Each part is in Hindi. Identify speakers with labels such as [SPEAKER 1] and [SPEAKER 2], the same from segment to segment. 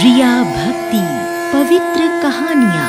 [SPEAKER 1] रिया भक्ति पवित्र कहानियाँ।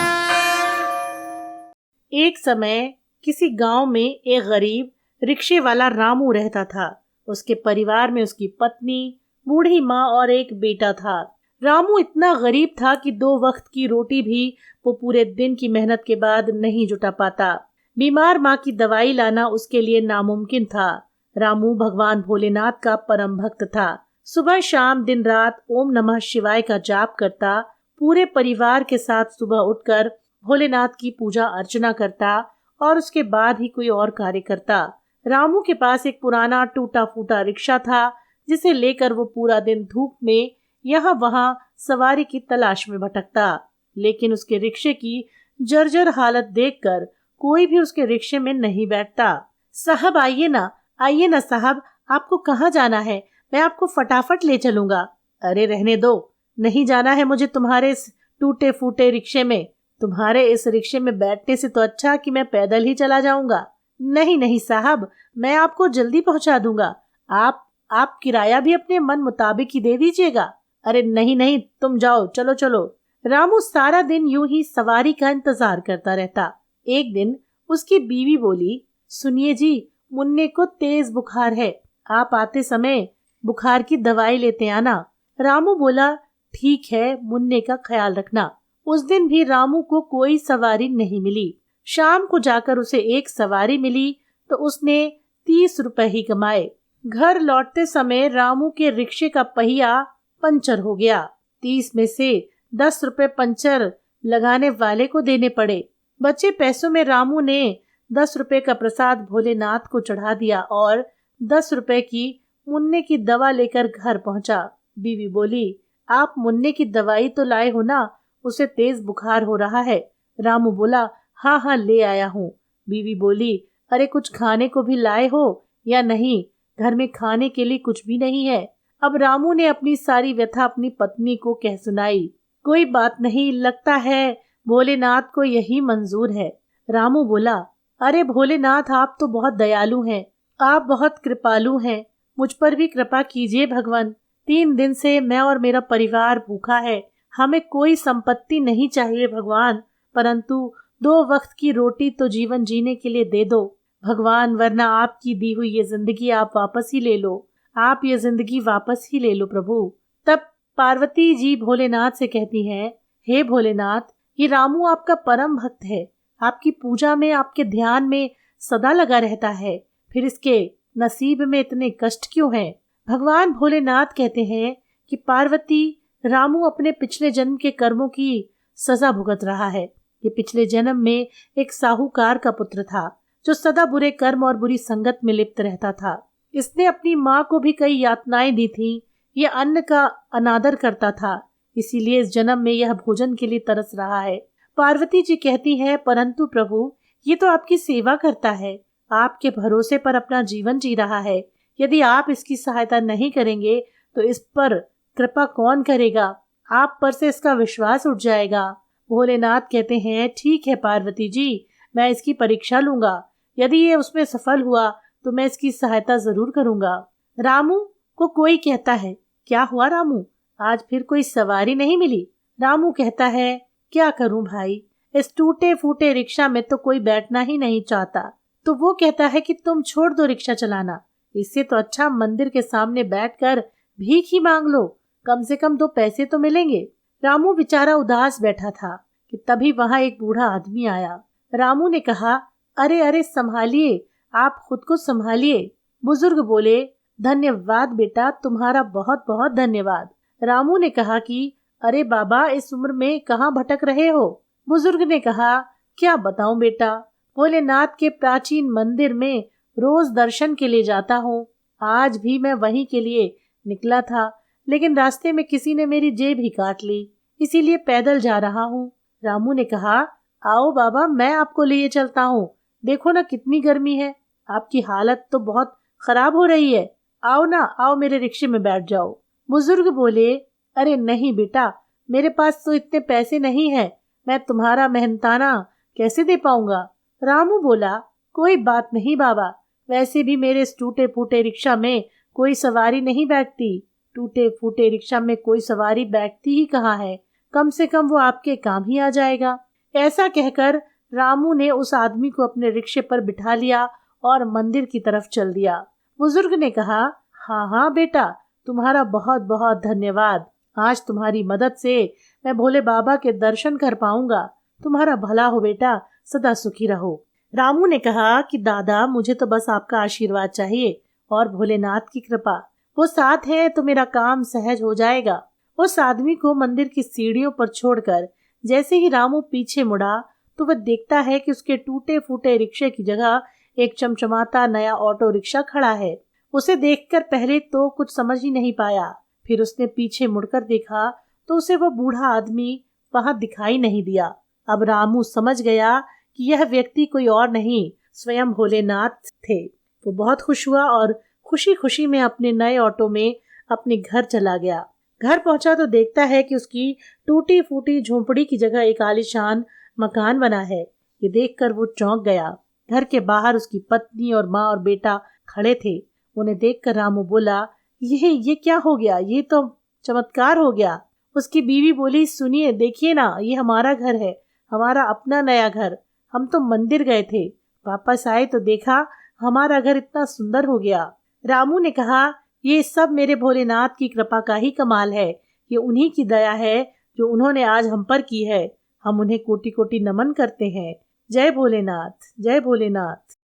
[SPEAKER 2] एक समय किसी गांव में एक गरीब रिक्शे वाला रामू रहता था। उसके परिवार में उसकी पत्नी, बूढ़ी माँ और एक बेटा था। रामू इतना गरीब था कि 2 वक्त की रोटी भी वो पूरे दिन की मेहनत के बाद नहीं जुटा पाता। बीमार माँ की दवाई लाना उसके लिए नामुमकिन था। रामू भगवान भोलेनाथ का परम भक्त था। सुबह शाम दिन रात ओम नमः शिवाय का जाप करता। पूरे परिवार के साथ सुबह उठकर भोलेनाथ की पूजा अर्चना करता और उसके बाद ही कोई और कार्य करता। रामू के पास एक पुराना टूटा फूटा रिक्शा था, जिसे लेकर वो पूरा दिन धूप में यहाँ वहाँ सवारी की तलाश में भटकता। लेकिन उसके रिक्शे की जर्जर हालत देखकर कोई भी उसके रिक्शे में नहीं बैठता। साहब आइए ना साहब, आपको कहाँ जाना है? मैं आपको फटाफट ले चलूंगा। अरे रहने दो, नहीं जाना है मुझे तुम्हारे इस टूटे फूटे रिक्शे में। तुम्हारे इस रिक्शे में बैठने से तो अच्छा कि मैं पैदल ही चला जाऊंगा। नहीं साहब, मैं आपको जल्दी पहुंचा दूंगा। आप किराया भी अपने मन मुताबिक ही दे दीजिएगा। अरे नहीं, तुम जाओ, चलो। रामू सारा दिन यूं ही सवारी का इंतजार करता रहता। एक दिन उसकी बीवी बोली, सुनिए जी, मुन्ने को तेज बुखार है, आप आते समय बुखार की दवाई लेते आना। रामू बोला, ठीक है, मुन्ने का ख्याल रखना। उस दिन भी रामू को कोई सवारी नहीं मिली। शाम को जाकर उसे एक सवारी मिली तो उसने 30 रुपए ही कमाए। घर लौटते समय रामू के रिक्शे का पहिया पंचर हो गया। 30 में से 10 रुपए पंचर लगाने वाले को देने पड़े। बचे पैसों में रामू ने 10 रुपए का प्रसाद भोलेनाथ को चढ़ा दिया और 10 रुपए की मुन्ने की दवा लेकर घर पहुंचा। बीवी बोली, आप मुन्ने की दवाई तो लाए हो ना? उसे तेज बुखार हो रहा है। रामू बोला, हाँ ले आया हूँ। बीवी बोली, अरे कुछ खाने को भी लाए हो या नहीं? घर में खाने के लिए कुछ भी नहीं है। अब रामू ने अपनी सारी व्यथा अपनी पत्नी को कह सुनाई। कोई बात नहीं, लगता है भोलेनाथ को यही मंजूर है। रामू बोला, अरे भोलेनाथ, आप तो बहुत दयालु हैं, आप बहुत कृपालु हैं, मुझ पर भी कृपा कीजिए भगवान। 3 दिन से मैं और मेरा परिवार भूखा है। हमें कोई संपत्ति नहीं चाहिए भगवान, परंतु 2 वक्त की रोटी तो जीवन जीने के लिए दे दो भगवान, वरना आपकी दी हुई ये जिंदगी आप वापस ही ले लो। आप ये जिंदगी वापस ही ले लो प्रभु। तब पार्वती जी भोलेनाथ से कहती हैं, हे भोलेनाथ, ये रामू आपका परम भक्त है, आपकी पूजा में, आपके ध्यान में सदा लगा रहता है, फिर इसके नसीब में इतने कष्ट क्यों हैं? भगवान भोलेनाथ कहते हैं कि पार्वती, रामू अपने पिछले जन्म के कर्मों की सजा भुगत रहा है। ये पिछले जन्म में एक साहूकार का पुत्र था जो सदा बुरे कर्म और बुरी संगत में लिप्त रहता था। इसने अपनी माँ को भी कई यातनाएं दी थी। ये अन्न का अनादर करता था, इसीलिए इस जन्म में यह भोजन के लिए तरस रहा है। पार्वती जी कहती है, परंतु प्रभु, ये तो आपकी सेवा करता है, आपके भरोसे पर अपना जीवन जी रहा है। यदि आप इसकी सहायता नहीं करेंगे तो इस पर कृपा कौन करेगा? आप पर से इसका विश्वास उठ जाएगा। भोलेनाथ कहते हैं, ठीक है पार्वती जी, मैं इसकी परीक्षा लूंगा। यदि ये उसमें सफल हुआ तो मैं इसकी सहायता जरूर करूंगा। रामू को कोई कहता है, क्या हुआ रामू, आज फिर कोई सवारी नहीं मिली? रामू कहता है, क्या करूं भाई, इस टूटे फूटे रिक्शा में तो कोई बैठना ही नहीं चाहता। तो वो कहता है कि तुम छोड़ दो रिक्शा चलाना, इससे तो अच्छा मंदिर के सामने बैठकर भीख ही मांग लो, कम से कम 2 पैसे तो मिलेंगे। रामू बेचारा उदास बैठा था कि तभी वहां एक बूढ़ा आदमी आया। रामू ने कहा, अरे संभालिए, आप खुद को संभालिए। बुजुर्ग बोले, धन्यवाद बेटा, तुम्हारा बहुत बहुत धन्यवाद। रामू ने कहा कि अरे बाबा, इस उम्र में कहाँ भटक रहे हो? बुजुर्ग ने कहा, क्या बताऊं बेटा, भोलेनाथ के प्राचीन मंदिर में रोज दर्शन के लिए जाता हूँ। आज भी मैं वहीं के लिए निकला था, लेकिन रास्ते में किसी ने मेरी जेब ही काट ली, इसीलिए पैदल जा रहा हूँ। रामू ने कहा, आओ बाबा, मैं आपको लिए चलता हूँ, देखो ना कितनी गर्मी है, आपकी हालत तो बहुत खराब हो रही है। आओ मेरे रिक्शे में बैठ जाओ। बुजुर्ग बोले, अरे नहीं बेटा, मेरे पास तो इतने पैसे नहीं है, मैं तुम्हारा मेहनताना कैसे दे पाऊंगा। रामू बोला, कोई बात नहीं बाबा, वैसे भी मेरे इस टूटे फूटे रिक्शा में कोई सवारी नहीं बैठती, टूटे फूटे रिक्शा में कोई सवारी बैठती ही कहाँ है, कम से कम वो आपके काम ही आ जाएगा। ऐसा कहकर रामू ने उस आदमी को अपने रिक्शे पर बिठा लिया और मंदिर की तरफ चल दिया। बुजुर्ग ने कहा, हाँ हाँ बेटा, तुम्हारा बहुत बहुत धन्यवाद। आज तुम्हारी मदद से मैं भोले बाबा के दर्शन कर पाऊंगा। तुम्हारा भला हो बेटा, सदा सुखी रहो। रामू ने कहा कि दादा, मुझे तो बस आपका आशीर्वाद चाहिए और भोलेनाथ की कृपा। वो साथ है तो मेरा काम सहज हो जाएगा। उस आदमी को मंदिर की सीढ़ियों पर छोड़कर जैसे ही रामू पीछे मुड़ा तो वह देखता है कि उसके टूटे फूटे रिक्शे की जगह एक चमचमाता नया ऑटो रिक्शा खड़ा है। उसे देखकर पहले तो कुछ समझ ही नहीं पाया। फिर उसने पीछे मुड़कर देखा तो उसे वह बूढ़ा आदमी वहां दिखाई नहीं दिया। अब रामू समझ गया कि यह व्यक्ति कोई और नहीं, स्वयं भोलेनाथ थे। वो बहुत खुश हुआ और खुशी खुशी में अपने नए ऑटो में अपने घर चला गया। घर पहुंचा तो देखता है कि उसकी टूटी फूटी झोंपड़ी की जगह एक आलीशान मकान बना है। ये देखकर वो चौंक गया। घर के बाहर उसकी पत्नी और माँ और बेटा खड़े थे। उन्हें देखकर रामू बोला, ये क्या हो गया? ये तो चमत्कार हो गया। उसकी बीवी बोली, सुनिए, देखिए ना, ये हमारा घर है, हमारा अपना नया घर। हम तो मंदिर गए थे, वापस आए तो देखा हमारा घर इतना सुंदर हो गया। रामू ने कहा, ये सब मेरे भोलेनाथ की कृपा का ही कमाल है। ये उन्हीं की दया है जो उन्होंने आज हम पर की है। हम उन्हें कोटि कोटि नमन करते हैं। जय भोलेनाथ, जय भोलेनाथ।